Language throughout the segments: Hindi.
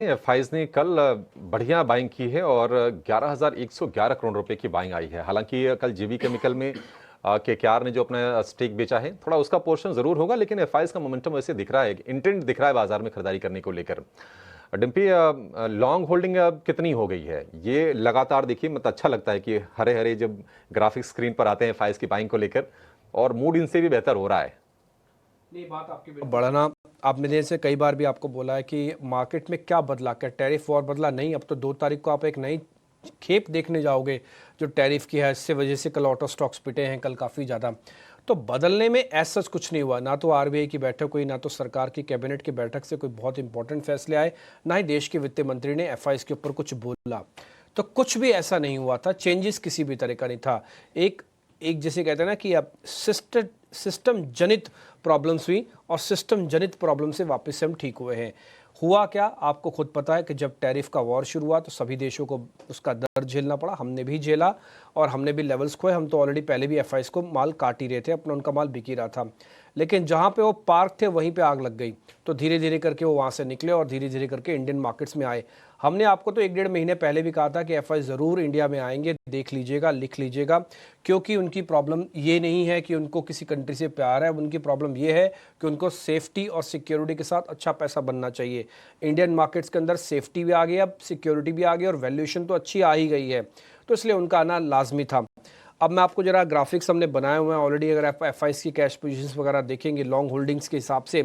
एफआईज ने कल बढ़िया बाइंग की है और 11,111 करोड़ रुपए की बाइंग आई है। हालांकि कल जीवी केमिकल में केकेआर ने जो अपना स्टेक बेचा है, थोड़ा उसका पोर्शन जरूर होगा, लेकिन एफआईज का मोमेंटम वैसे दिख रहा है, इंटेंट दिख रहा है बाजार में खरीदारी करने को लेकर। डिम्पी, लॉन्ग होल्डिंग कितनी हो गई है? ये लगातार देखिए, मतलब अच्छा लगता है कि हरे हरे जब ग्राफिक्स स्क्रीन पर आते हैं एफआईज की बाइंग को लेकर, और मूड इनसे भी बेहतर हो रहा है। नहीं, बात आपकी बढ़ना। आपने जैसे कई बार भी आपको बोला है कि मार्केट में क्या बदला, क्या टैरिफ वॉर बदला? नहीं, अब तो 2 तारीख को आप एक नई खेप देखने जाओगे जो टैरिफ की है। इससे वजह से कल ऑटो स्टॉक्स पिटे हैं कल काफ़ी ज़्यादा। तो बदलने में ऐसा कुछ नहीं हुआ, ना तो आरबीआई की बैठक हुई, ना तो सरकार की कैबिनेट की बैठक से कोई बहुत इंपॉर्टेंट फैसले आए, ना ही देश के वित्त मंत्री ने एफआईज के ऊपर कुछ बोला। तो कुछ भी ऐसा नहीं हुआ था, चेंजेस किसी भी तरह का नहीं था। एक एक जैसे कहते हैं ना कि अब सिस्टम जनित प्रॉब्लम्स हुई और सिस्टम जनित प्रॉब्लम से वापस से हम ठीक हुए हैं। हुआ क्या, आपको खुद पता है कि जब टैरिफ का वॉर शुरू हुआ तो सभी देशों को उसका दर्द झेलना पड़ा, हमने भी झेला और हमने भी लेवल्स खोए। हम तो ऑलरेडी पहले भी एफआईज को माल काट ही रहे थे, अपना उनका माल बिक ही रहा था, लेकिन जहाँ पे वो पार्क थे वहीं पे आग लग गई। तो धीरे धीरे करके वो वहाँ से निकले और धीरे धीरे करके इंडियन मार्केट्स में आए। हमने आपको तो 1-1.5 महीने पहले भी कहा था कि एफआई ज़रूर इंडिया में आएंगे, देख लीजिएगा, लिख लीजिएगा, क्योंकि उनकी प्रॉब्लम ये नहीं है कि उनको किसी कंट्री से प्यार है, उनकी प्रॉब्लम ये है कि उनको सेफ्टी और सिक्योरिटी के साथ अच्छा पैसा बनना चाहिए। इंडियन मार्केट्स के अंदर सेफ्टी भी आ गई, अब सिक्योरिटी भी आ गई और वैल्यूएशन तो अच्छी आ ही गई है, तो इसलिए उनका आना लाजमी था। अब मैं आपको जरा ग्राफिक्स हमने बनाए हुए हैं ऑलरेडी, अगर आप एफआईज की कैश पोजीशंस वगैरह देखेंगे लॉन्ग होल्डिंग्स के हिसाब से,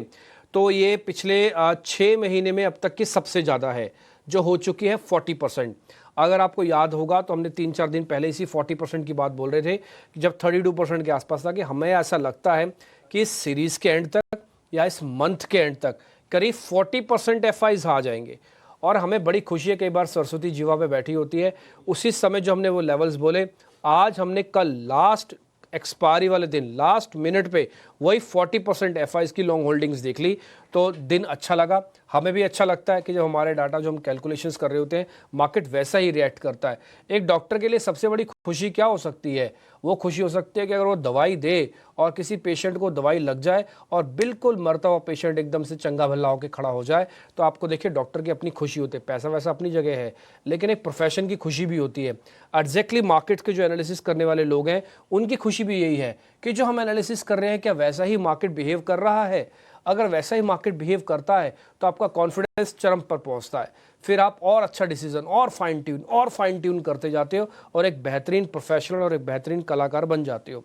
तो ये पिछले 6 महीने में अब तक की सबसे ज़्यादा है, जो हो चुकी है 40%। अगर आपको याद होगा तो हमने 3-4 दिन पहले इसी 40% की बात बोल रहे थे कि जब 32% के आसपास था, कि हमें ऐसा लगता है कि इस सीरीज़ के एंड तक या इस मंथ के एंड तक करीब 40% एफआईज आ जाएंगे। और हमें बड़ी खुशी है, कई बार सरस्वती जीवा पे बैठी होती है, उसी समय जो हमने वो लेवल्स बोले, आज हमने कल लास्ट एक्सपायरी वाले दिन लास्ट मिनट पे वही 40% एफआईज की लॉन्ग होल्डिंग्स देख ली, तो दिन अच्छा लगा। हमें भी अच्छा लगता है कि जब हमारे डाटा जो हम कैलकुलेशंस कर रहे होते हैं, मार्केट वैसा ही रिएक्ट करता है। एक डॉक्टर के लिए सबसे बड़ी खुशी क्या हो सकती है? वो खुशी हो सकती है कि अगर वो दवाई दे और किसी पेशेंट को दवाई लग जाए और बिल्कुल मरता हुआ पेशेंट एकदम से चंगा भला होकर खड़ा हो जाए, तो आपको देखिए डॉक्टर की अपनी खुशी होती है, पैसा वैसा अपनी जगह है, लेकिन एक प्रोफेशन की खुशी भी होती है। एग्जैक्टली मार्केट के जो एनालिसिस करने वाले लोग हैं, उनकी खुशी भी यही है कि जो हम एनालिसिस कर रहे हैं क्या वैसा ही मार्केट बिहेव कर रहा है। अगर वैसा ही मार्केट बिहेव करता है तो आपका कॉन्फिडेंस चरम पर पहुंचता है, फिर आप और अच्छा डिसीजन और फाइन ट्यून करते जाते हो और एक बेहतरीन प्रोफेशनल और एक बेहतरीन कलाकार बन जाते हो।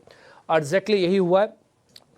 एग्जैक्टली यही हुआ है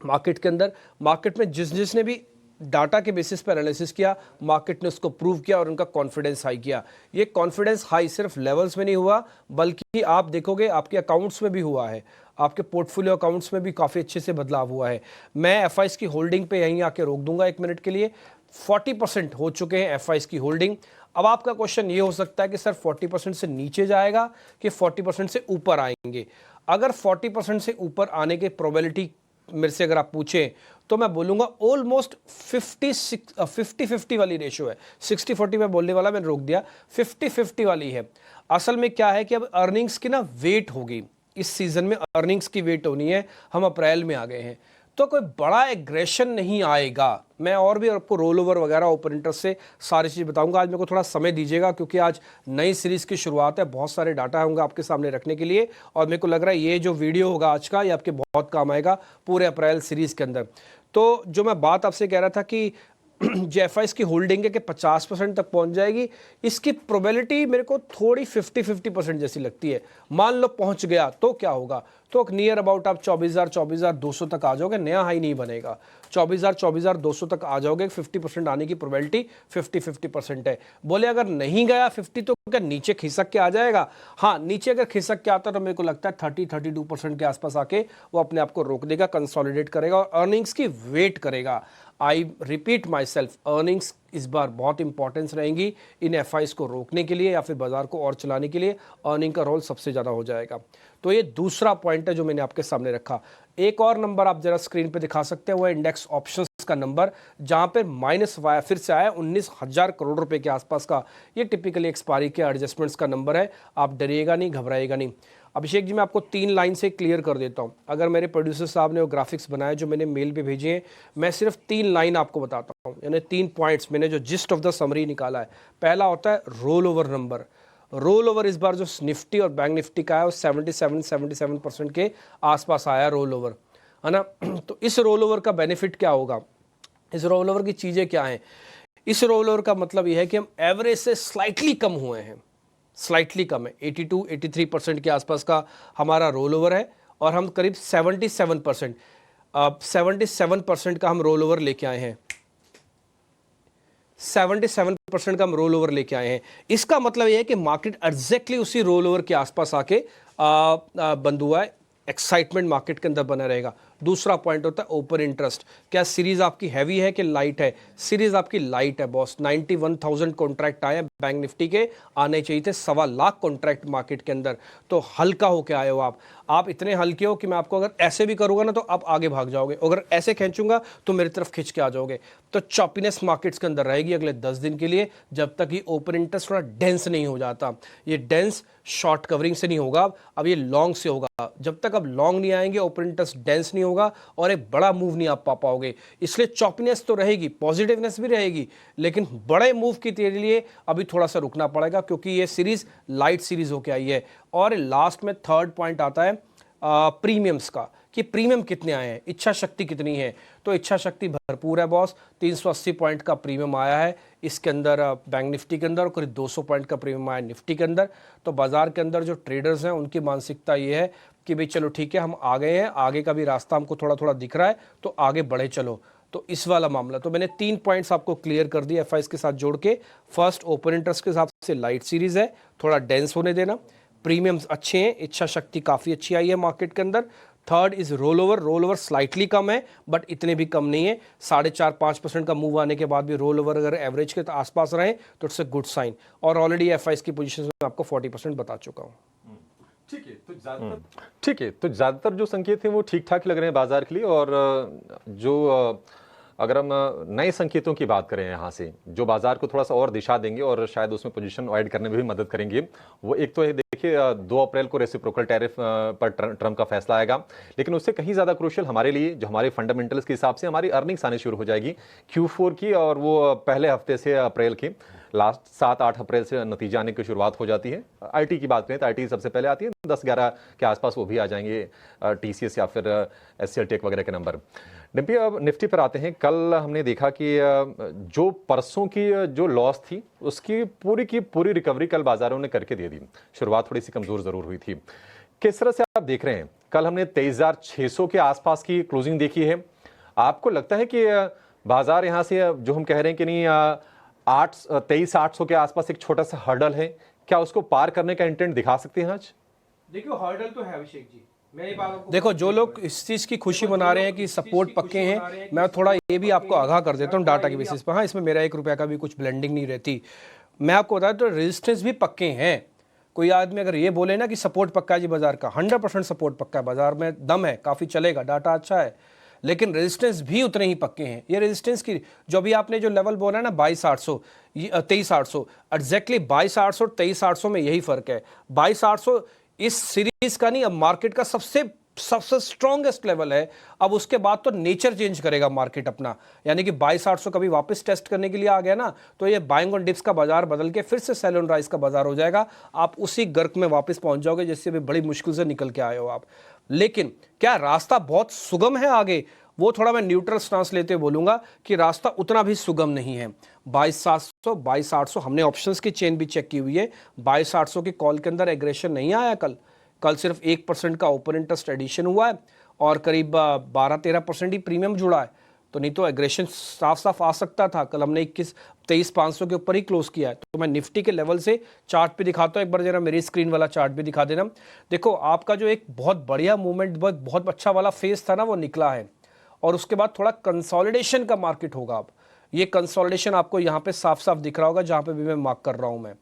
मार्केट के अंदर। मार्केट में जिसने भी डाटा के बेसिस पर एनालिसिस किया, मार्केट ने उसको प्रूव किया और उनका कॉन्फिडेंस हाई किया। ये कॉन्फिडेंस हाई सिर्फ लेवल्स में नहीं हुआ, बल्कि आप देखोगे आपके अकाउंट्स में भी हुआ है, आपके पोर्टफोलियो अकाउंट्स में भी काफ़ी अच्छे से बदलाव हुआ है। मैं एफआईज की होल्डिंग पे यहीं आके रोक दूंगा 1 मिनट के लिए। 40% हो चुके हैं एफआईज की होल्डिंग। अब आपका क्वेश्चन ये हो सकता है कि सर 40% से नीचे जाएगा कि 40% से ऊपर आएंगे? अगर 40% से ऊपर आने की प्रोबेबिलिटी मेरे से अगर आप पूछें तो मैं बोलूंगा ऑलमोस्ट 50-50 वाली रेशियो है। 60-40 में बोलने वाला, मैंने रोक दिया, 50-50 वाली है। असल में क्या है कि अब अर्निंग्स की ना वेट होगी, इस सीजन में अर्निंग्स की वेट होनी है। हम अप्रैल में आ गए हैं, तो कोई बड़ा एग्रेशन नहीं आएगा। मैं और भी आपको रोल ओवर वगैरह ओपन इंटरेस्ट से सारी चीज़ बताऊंगा। आज मेरे को थोड़ा समय दीजिएगा क्योंकि आज नई सीरीज़ की शुरुआत है, बहुत सारे डाटा होंगे आपके सामने रखने के लिए, और मेरे को लग रहा है ये जो वीडियो होगा आज का, ये आपके बहुत काम आएगा पूरे अप्रैल सीरीज़ के अंदर। तो जो मैं बात आपसे कह रहा था कि जो एफआईज की होल्डिंग है कि 50% तक पहुंच जाएगी, इसकी प्रोबेबिलिटी मेरे को थोड़ी 50-50% जैसी लगती है। मान लो पहुंच गया तो क्या होगा, तो नियर अबाउट आप 24,000-24,200 तक आ जाओगे, नया हाई नहीं बनेगा। 24,000-24,200 तक आ जाओगे, 50% आने की प्रोबेबिलिटी 50-50% है। बोले अगर नहीं गया 50 तो क्या नीचे खिसक के आ जाएगा? हाँ, नीचे अगर खिसक के आता तो मेरे को लगता है 30-32% के आसपास आके वो अपने आप को रोक देगा, कंसोलिडेट करेगा और अर्निंग्स की वेट करेगा। I repeat my self, earnings इस बार बहुत इंपॉर्टेंस रहेंगी इन एफआईज को रोकने के लिए या फिर बाजार को और चलाने के लिए। अर्निंग का रोल सबसे ज़्यादा हो जाएगा। तो ये दूसरा पॉइंट है जो मैंने आपके सामने रखा। एक और नंबर आप जरा स्क्रीन पे दिखा सकते हैं, वो है इंडेक्स ऑप्शंस का नंबर, जहां पे माइनस फिर से आया 19,000 करोड़ रुपए के आसपास का। ये टिपिकली एक्सपायरी के एडजस्टमेंट्स का नंबर है, आप डरिएगा नहीं, घबराइएगा नहीं। अभिषेक जी मैं आपको 3 लाइन से क्लियर कर देता हूँ। अगर मेरे प्रोड्यूसर साहब ने वो ग्राफिक्स बनाए जो मैंने मेल पे भेजे हैं, मैं सिर्फ 3 लाइन आपको बताता हूँ, यानी 3 पॉइंट्स मैंने जो जिस्ट ऑफ द समरी निकाला है। पहला होता है roll over number. Roll over इस बार जो निफ्टी और बैंक निफ्टी का है वो 77% के आसपास आया रोल ओवर, है ना। तो इस रोल ओवर का बेनिफिट क्या होगा, इस रोल ओवर की चीज़ें क्या हैं। इस रोल ओवर का मतलब यह है कि हम एवरेज से स्लाइटली कम हुए हैं, स्लाइटली कम है। 82-83% के आसपास का हमारा रोल ओवर है और हम करीब 77% का हम रोल ओवर लेके आए हैं। 77% का हम रोल ओवर लेके आए हैं। इसका मतलब यह है कि मार्केट एग्जैक्टली उसी रोल ओवर के आसपास आके बंद हुआ है। एक्साइटमेंट मार्केट के अंदर बना रहेगा। दूसरा पॉइंट होता है ओपन इंटरेस्ट। क्या सीरीज आपकी हैवी है कि लाइट है? सीरीज आपकी लाइट है बॉस। 91,000 कॉन्ट्रैक्ट आए हैं बैंक निफ्टी के, आने चाहिए थे 1.25 लाख कॉन्ट्रैक्ट मार्केट के अंदर। तो हल्का होके आए हो आप इतने हल्के हो कि मैं आपको अगर ऐसे भी करूंगा ना तो आप आगे भाग जाओगे, अगर ऐसे खींचूंगा तो मेरी तरफ खिंच के आ जाओगे। तो चॉपीनेस मार्केट्स के अंदर रहेगी अगले 10 दिन के लिए, जब तक ये ओपन इंटरेस्ट थोड़ा डेंस नहीं हो जाता। ये डेंस शॉर्ट कवरिंग से नहीं होगा, अब ये लॉन्ग से होगा। जब तक अब लॉन्ग नहीं आएंगे, ओपन इंटरेस्ट डेंस नहीं होगा और एक बड़ा मूव नहीं आप पा पाओगे। इसलिए चॉपीनेस तो रहेगी, पॉजिटिवनेस भी रहेगी, लेकिन बड़े मूव के लिए अभी थोड़ा सा रुकना पड़ेगा, क्योंकि ये सीरीज लाइट सीरीज होके आई है। और लास्ट में थर्ड पॉइंट आता है प्रीमियम्स का, कि प्रीमियम कितने आए हैं, इच्छा शक्ति कितनी है। तो इच्छा शक्ति भरपूर है बॉस। 380 पॉइंट का प्रीमियम आया है इसके अंदर बैंक निफ्टी के अंदर, और करीब 200 पॉइंट का प्रीमियम आया निफ्टी के अंदर। तो बाजार के अंदर जो ट्रेडर्स हैं उनकी मानसिकता ये है कि भाई चलो ठीक है, हम आ गए हैं, आगे का भी रास्ता हमको थोड़ा थोड़ा दिख रहा है, तो आगे बढ़े चलो। तो इस वाला मामला, तो मैंने 3 पॉइंट्स आपको क्लियर कर दिए एफआईएस के साथ जोड़ के। फर्स्ट, ओपन इंटरेस्ट के हिसाब से लाइट सीरीज है, थोड़ा डेंस होने देना। प्रीमियम्स अच्छे हैं, इच्छा शक्ति काफ़ी अच्छी आई है मार्केट के अंदर। Third is roll over. Roll over slightly कम है बट इतने भी कम नहीं है। 4.5-5% का मूव आने के बाद भी रोल ओवर अगर एवरेज के आसपास रहे तो इट्स अ गुड साइन। और ऑलरेडी एफआईएस की पोजीशन में आपको 40% बता चुका हूँ। ठीक है, तो ज़्यादातर जो संकेत हैं वो ठीक ठाक लग रहे हैं बाजार के लिए। और जो अगर हम नए संकेतों की बात करें यहाँ से, जो बाजार को थोड़ा सा और दिशा देंगे और शायद उसमें पोजीशन ऐड करने में भी मदद करेंगे, वो एक तो है, देखिए 2 अप्रैल को रेसिप्रोकल टैरिफ पर ट्रम्प का फैसला आएगा। लेकिन उससे कहीं ज़्यादा क्रूशियल हमारे लिए, जो हमारे फंडामेंटल्स के हिसाब से हमारी अर्निंग्स आने शुरू हो जाएगी Q4 की, और वो पहले हफ्ते से अप्रैल के लास्ट 7-8 अप्रैल से नतीजा आने की शुरुआत हो जाती है। आईटी की बात करें तो आईटी सबसे पहले आती है, 10-11 के आसपास वो भी आ जाएंगे, टीसीएस या फिर एचसीएल टेक वगैरह के नंबर। डिम्पी, अब निफ्टी पर आते हैं। कल हमने देखा कि जो परसों की जो लॉस थी उसकी पूरी रिकवरी कल बाजारों ने करके दे दी। शुरुआत थोड़ी सी कमजोर जरूर हुई थी। किस तरह से आप देख रहे हैं? कल हमने 23,600 के आसपास की क्लोजिंग देखी है। आपको लगता है कि बाजार यहाँ से जो हम कह रहे हैं कि नहीं 23,800 के आसपास एक छोटा सा हर्डल है, क्या उसको पार करने का इंटेंट दिखा सकते हैं आज? देखिए हर्डल तो है अभिषेक जी। देखो जो लोग इस चीज़ की खुशी मना रहे हैं कि सपोर्ट पक्के हैं, मैं थोड़ा ये भी आपको आगाह कर देता हूँ डाटा के बेसिस पर। हाँ, इसमें मेरा 1 रुपया का भी कुछ ब्लेंडिंग नहीं रहती। मैं आपको बताया तो रेजिस्टेंस भी पक्के हैं। कोई आदमी अगर ये बोले ना कि सपोर्ट पक्का है जी बाजार का, 100% सपोर्ट पक्का है, बाजार में दम है, काफ़ी चलेगा, डाटा अच्छा है, लेकिन रेजिस्टेंस भी उतने ही पक्के हैं। ये रेजिस्टेंस की जो अभी आपने जो लेवल बोला ना 22,800, 23,800, एग्जैक्टली 22,800 और 23,800 में यही फर्क है। 22,800 इस सीरीज का नहीं, अब मार्केट का सबसे स्ट्रॉन्गेस्ट लेवल है। अब उसके बाद तो नेचर चेंज करेगा मार्केट अपना, यानी कि 22,800 कभी वापस टेस्ट करने के लिए आ गया ना, तो ये बाइंग ऑन डिप्स का बाजार बदल के फिर से सेल ऑन राइज का बाजार हो जाएगा। आप उसी गर्क में वापस पहुंच जाओगे जिससे भी बड़ी मुश्किल से निकल के आए हो आप। लेकिन क्या रास्ता बहुत सुगम है आगे? वो थोड़ा मैं न्यूट्रल स्टांस लेते बोलूंगा कि रास्ता उतना भी सुगम नहीं है। 22,700, 22,800 हमने ऑप्शंस की चेन भी चेक की हुई है। 22,800 की कॉल के अंदर एग्रेशन नहीं आया कल सिर्फ 1% का ओपन इंटरेस्ट एडिशन हुआ है और करीब 12-13% ही प्रीमियम जुड़ा है। तो नहीं तो एग्रेशन साफ साफ आ सकता था। कल हमने 23,500 के ऊपर ही क्लोज किया है। तो मैं निफ्टी के लेवल से चार्ट पे दिखाता हूँ, एक बार जरा मेरी स्क्रीन वाला चार्ट भी दिखा देना। देखो आपका जो एक बहुत बढ़िया मूवमेंट, बहुत अच्छा वाला फेज था ना, वो निकला है और उसके बाद थोड़ा कंसोलिडेशन का मार्केट होगा। अब ये कंसोलिडेशन आपको यहाँ पे साफ साफ दिख रहा होगा, जहाँ पे भी मैं मार्क कर रहा हूँ मैं,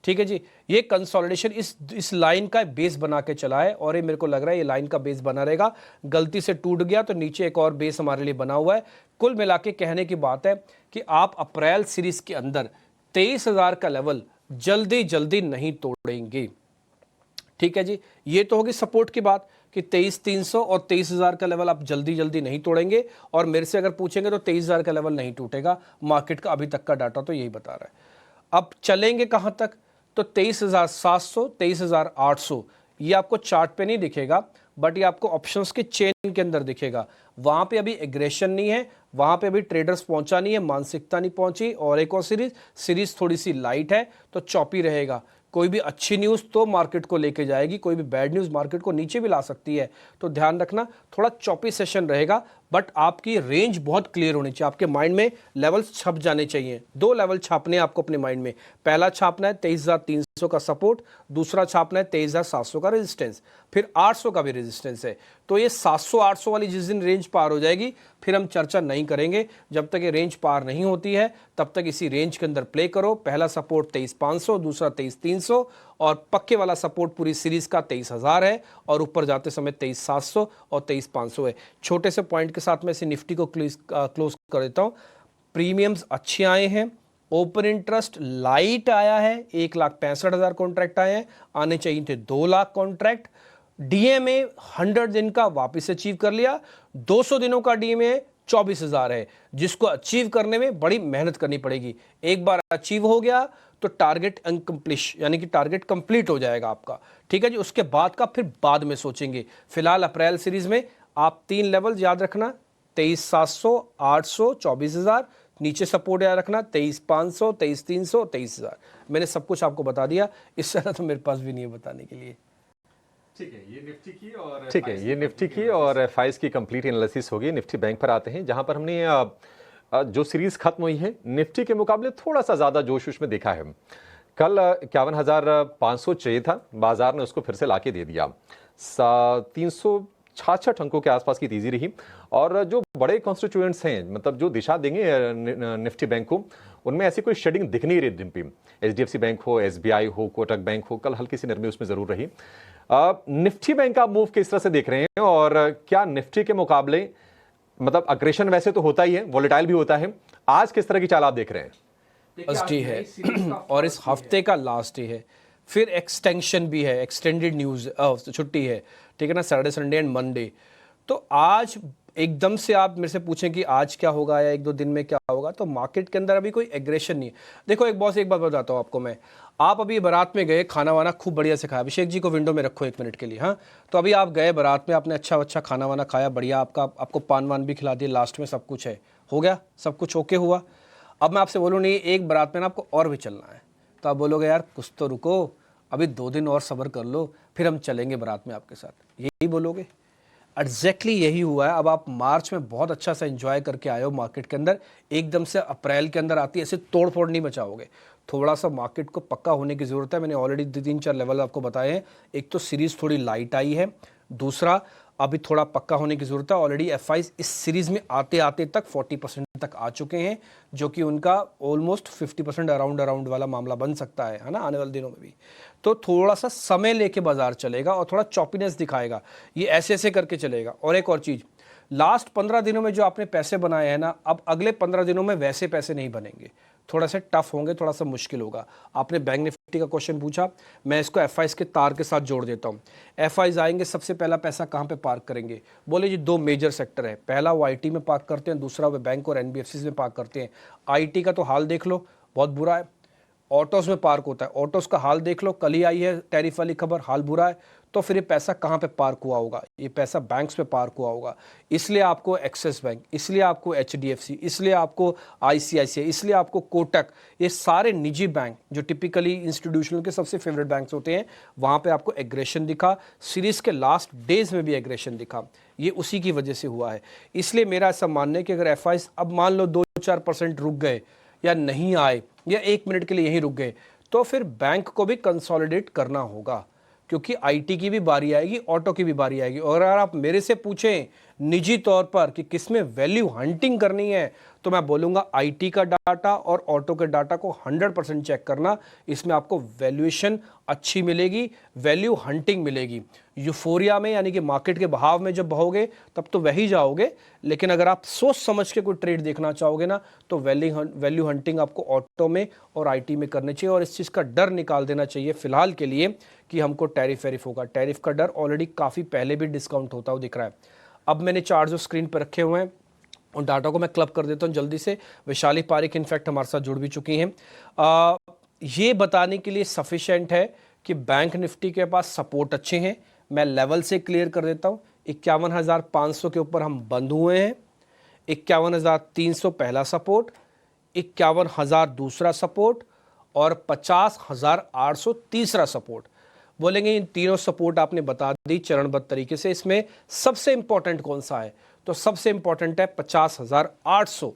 ठीक है जी। ये कंसोलिडेशन इस लाइन का बेस बना के चला है और ये मेरे को लग रहा है ये लाइन का बेस बना रहेगा। गलती से टूट गया तो नीचे एक और बेस हमारे लिए बना हुआ है। कुल मिला के कहने की बात है कि आप अप्रैल सीरीज के अंदर 23,000 का लेवल जल्दी नहीं तोड़ेंगे, ठीक है जी, ये तो होगी सपोर्ट की बात कि 23,300 और 23,000 का लेवल आप जल्दी जल्दी नहीं तोड़ेंगे, और मेरे से अगर पूछेंगे तो 23,000 का लेवल नहीं टूटेगा। मार्केट का अभी तक का डाटा तो यही बता रहा है। अब चलेंगे कहां तक, तो 23,700, 23,800, ये आपको चार्ट पे नहीं दिखेगा, बट ये आपको ऑप्शंस के चेन के अंदर दिखेगा। वहां पे अभी एग्रेशन नहीं है, वहां पे अभी ट्रेडर्स पहुंचा नहीं है, मानसिकता नहीं पहुंची, और एक और सीरीज थोड़ी सी लाइट है, तो चौपी रहेगा। कोई भी अच्छी न्यूज़ तो मार्केट को लेके जाएगी, कोई भी बैड न्यूज़ मार्केट को नीचे भी ला सकती है, तो ध्यान रखना थोड़ा चौपी सेशन रहेगा। बट आपकी रेंज बहुत क्लियर होनी चाहिए, आपके माइंड में लेवल्स छप जाने चाहिए। 2 लेवल छापने हैं आपको अपने माइंड में। पहला छापना है 23,300 का सपोर्ट, दूसरा छापना है 23,700 का रेजिस्टेंस, फिर 800 का भी रेजिस्टेंस है। तो ये 700-800 वाली जिस दिन रेंज पार हो जाएगी, फिर हम चर्चा नहीं करेंगे। जब तक ये रेंज पार नहीं होती है तब तक इसी रेंज के अंदर प्ले करो। पहला सपोर्ट 23,500, दूसरा 23,300, और पक्के वाला सपोर्ट पूरी सीरीज का 23,000 है, और ऊपर जाते समय 23,700 और 23,500 है। छोटे से पॉइंट के साथ मैं इसे निफ्टी को क्लोज कर देता हूं। प्रीमियम्स अच्छे आए हैं, ओपन इंटरेस्ट लाइट आया है, 1,65,000 कॉन्ट्रैक्ट आए हैं, आने चाहिए थे 2 लाख कॉन्ट्रैक्ट। डीएमए 100 दिन का वापस अचीव कर लिया, 200 दिनों का डीएमए 24,000 है, जिसको अचीव करने में बड़ी मेहनत करनी पड़ेगी। एक बार अचीव हो गया तो टारगेट अनकम्प्लीट, यानी कि टारगेट कंप्लीट हो जाएगा आपका, ठीक है जी। उसके बाद का फिर बाद में सोचेंगे। फिलहाल अप्रैल सीरीज में आप 3 लेवल याद रखना, 23,700, 800, 24,000, नीचे सपोर्ट याद रखना 23,500, 23,300, 23,000। मैंने सब कुछ आपको बता दिया, इससे ज़्यादा तो मेरे पास भी नहीं है बताने के लिए। ठीक है, ये निफ्टी की और एफआईज की कंप्लीट एनालिसिस होगी। निफ्टी बैंक पर आते हैं, जहां पर हमने जो सीरीज खत्म हुई है निफ्टी के मुकाबले थोड़ा सा ज्यादा जोश उसमें देखा है। कल 51,500 चाहिए था, बाजार ने उसको फिर से लाके दे दिया। 366 अंकों के आसपास की तेजी रही, और जो बड़े कॉन्स्टिट्यूएंट्स हैं, मतलब जो दिशा देंगे निफ्टी बैंक को, उनमें ऐसी कोई शेडिंग दिख नहीं रही दिन पे। एचडीएफसी बैंक हो, एसबीआई हो, कोटक बैंक हो, कल हल्की सी नरमी उसमें जरूर रही। निफ्टी बैंक का मूव किस तरह से देख रहे हैं, और क्या निफ्टी के मुकाबले, मतलब अग्रेशन वैसे तो होता ही है, वॉलेटाइल भी होता है, आज किस तरह की चाल आप देख रहे हैं? फर्स्ट डे है और इस हफ्ते का लास्ट डे है, फिर एक्सटेंशन भी है, एक्सटेंडेड न्यूज छुट्टी है, ठीक है ना, सैटरडे संडे एंड मंडे। तो आज एकदम से आप मेरे से पूछें कि आज क्या होगा या 1-2 दिन में क्या होगा, तो मार्केट के अंदर अभी कोई एग्रेशन नहीं है। देखो एक बात बताता हूँ आपको मैं, आप अभी बारात में गए, खाना वाना खूब बढ़िया से खाया, अभिषेक जी को विंडो में रखो 1 मिनट के लिए, हाँ। तो अभी आप गए बारात में, आपने अच्छा खाना वाना खाया, बढ़िया, आपको पान वान भी खिला दिया, लास्ट में सब कुछ है, हो गया, सब कुछ ओके हुआ। अब मैं आपसे बोलूँ नहीं, एक बारात में ना आपको और भी चलना है, तो आप बोलोगे यार कुछ तो रुको, अभी 2 दिन और सब्र कर लो, फिर हम चलेंगे बारात में आपके साथ, यही बोलोगे। एग्जैक्टली यही हुआ है। अब आप मार्च में बहुत अच्छा सा एंजॉय करके आए हो मार्केट के अंदर, एकदम से अप्रैल के अंदर आती है ऐसे तोड़ फोड़ नहीं बचाओगे। थोड़ा सा मार्केट को पक्का होने की ज़रूरत है। मैंने ऑलरेडी 3-4 लेवल आपको बताए हैं। एक तो सीरीज़ थोड़ी लाइट आई है, दूसरा अभी थोड़ा पक्का होने की ज़रूरत है। ऑलरेडी एफआईज इस सीरीज़ में आते आते तक 40% तक आ चुके हैं, जो कि उनका ऑलमोस्ट 50% अराउंड वाला मामला बन सकता है ना, आने वाले दिनों में भी। तो थोड़ा सा समय लेके बाजार चलेगा और थोड़ा चॉपीनेस दिखाएगा, ये ऐसे ऐसे करके चलेगा। और एक और चीज़, लास्ट 15 दिनों में जो आपने पैसे बनाए हैं ना, अब अगले 15 दिनों में वैसे पैसे नहीं बनेंगे, थोड़ा सा टफ होंगे, थोड़ा सा मुश्किल होगा। आपने बैंक निफ्टी का क्वेश्चन पूछा, मैं इसको एफआईज के तार के साथ जोड़ देता हूँ। एफआईज आएंगे, सबसे पहला पैसा कहाँ पे पार्क करेंगे? बोले जी 2 मेजर सेक्टर है, पहला वो आईटी में पार्क करते हैं, दूसरा वो बैंक और एनबीएफसी में पार्क करते हैं। आईटी का तो हाल देख लो, बहुत बुरा है। ऑटोज़ में पार्क होता है, ऑटोज़ का हाल देख लो, कल ही आई है टैरिफ वाली खबर, हाल बुरा है। तो फिर ये पैसा कहाँ पे पार्क हुआ होगा? ये पैसा बैंक्स पे पार्क हुआ होगा। इसलिए आपको एक्सिस बैंक, इसलिए आपको एचडीएफसी, इसलिए आपको आईसीआईसीआई, इसलिए आपको कोटक, ये सारे निजी बैंक जो टिपिकली इंस्टीट्यूशनल के सबसे फेवरेट बैंक्स होते हैं, वहाँ पे आपको एग्रेशन दिखा। सीरीज़ के लास्ट डेज में भी एग्रेशन दिखा, ये उसी की वजह से हुआ है। इसलिए मेरा ऐसा मानना है कि अगर एफआईज अब मान लो 2-4% रुक गए या नहीं आए या 1 मिनट के लिए यहीं रुक गए, तो फिर बैंक को भी कंसोलिडेट करना होगा, क्योंकि आईटी की भी बारी आएगी, ऑटो की भी बारी आएगी। और अगर आप मेरे से पूछें निजी तौर पर कि किसमें वैल्यू हंटिंग करनी है, तो मैं बोलूँगा आईटी का डाटा और ऑटो के डाटा को 100% चेक करना। इसमें आपको वैल्यूएशन अच्छी मिलेगी, वैल्यू हंटिंग मिलेगी। यूफोरिया में यानी कि मार्केट के बहाव में जब बहोगे तब तो वही जाओगे, लेकिन अगर आप सोच समझ के कोई ट्रेड देखना चाहोगे ना तो वैल्यू हंटिंग आपको ऑटो में और आईटी में करनी चाहिए। और इस चीज़ का डर निकाल देना चाहिए फिलहाल के लिए कि हमको टैरिफ वेरिफ होगा। टैरिफ का डर ऑलरेडी काफ़ी पहले भी डिस्काउंट होता हुआ दिख रहा है। अब मैंने चार्ट जो स्क्रीन पर रखे हुए हैं उन डाटा को मैं क्लब कर देता हूं जल्दी से। वैशाली पारिक इनफैक्ट हमारे साथ जुड़ भी चुकी हैं। ये बताने के लिए सफिशिएंट है कि बैंक निफ्टी के पास सपोर्ट अच्छे हैं। मैं लेवल से क्लियर कर देता हूं। 51,500 के ऊपर हम बंद हुए हैं। 51,300 पहला सपोर्ट, 51,000 दूसरा सपोर्ट और 50,800 तीसरा सपोर्ट। बोलेंगे इन तीनों सपोर्ट आपने बता दी चरणबद्ध तरीके से, इसमें सबसे इंपॉर्टेंट कौन सा है? तो सबसे इंपॉर्टेंट है 50,800।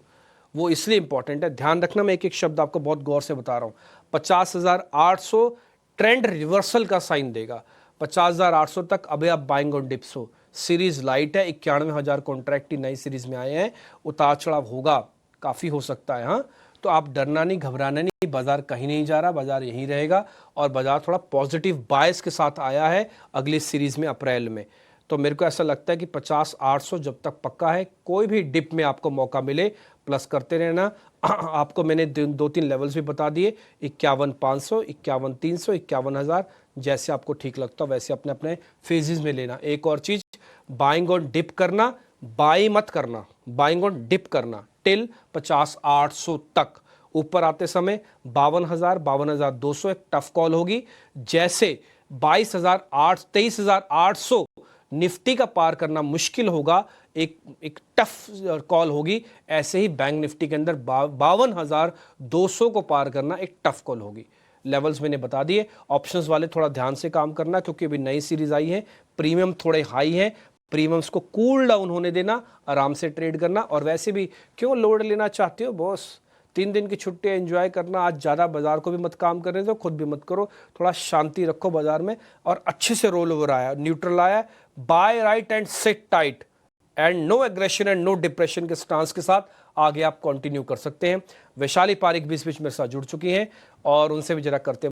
वो इसलिए इंपॉर्टेंट है, ध्यान रखना, मैं एक एक शब्द आपको बहुत गौर से बता रहा हूं। 50,800 ट्रेंड रिवर्सल का साइन देगा। 50,800 तक अभी आप बाइंग ऑन डिप्स हो। सीरीज लाइट है, 91,000 कॉन्ट्रैक्ट ही नई सीरीज में आए हैं। उतार चढ़ाव होगा, काफ़ी हो सकता है। हाँ, तो आप डरना नहीं, घबराना नहीं, बाजार कहीं नहीं जा रहा, बाजार यहीं रहेगा। और बाजार थोड़ा पॉजिटिव बायस के साथ आया है अगली सीरीज में अप्रैल में। तो मेरे को ऐसा लगता है कि 50,800 जब तक पक्का है। कोई भी डिप में आपको मौका मिले प्लस करते रहना। आपको मैंने 2-3 लेवल्स भी बता दिए, 51,500, 51,300, 51,000, जैसे आपको ठीक लगता हो वैसे अपने अपने फेजेस में लेना। एक और चीज, बाइंग ऑन डिप करना, बाई मत करना, बाइंग ऑन डिप करना टिल 50,800 तक। ऊपर आते समय 52,000, 52,200 एक टफ कॉल होगी। जैसे 23,800 निफ्टी का पार करना मुश्किल होगा, एक टफ कॉल होगी, ऐसे ही बैंक निफ्टी के अंदर 52,200 को पार करना एक टफ कॉल होगी। लेवल्स मैंने बता दिए। ऑप्शंस वाले थोड़ा ध्यान से काम करना क्योंकि अभी नई सीरीज आई है, प्रीमियम थोड़े हाई हैं, प्रीमियम्स को कूल डाउन होने देना, आराम से ट्रेड करना। और वैसे भी क्यों लोड लेना चाहते हो बॉस, 3 दिन की छुट्टी एंजॉय करना, आज ज़्यादा बाजार को भी मत काम करने दो, खुद भी मत करो, थोड़ा शांति रखो बाजार में। और अच्छे से रोल ओवर आया, न्यूट्रल आया, by right and sit tight and no aggression and no depression के स्टांस के साथ आगे आप कंटिन्यू कर सकते हैं। वैशाली पारिक बीच बीच मेरे साथ जुड़ चुकी हैं और उनसे भी जरा करते हैं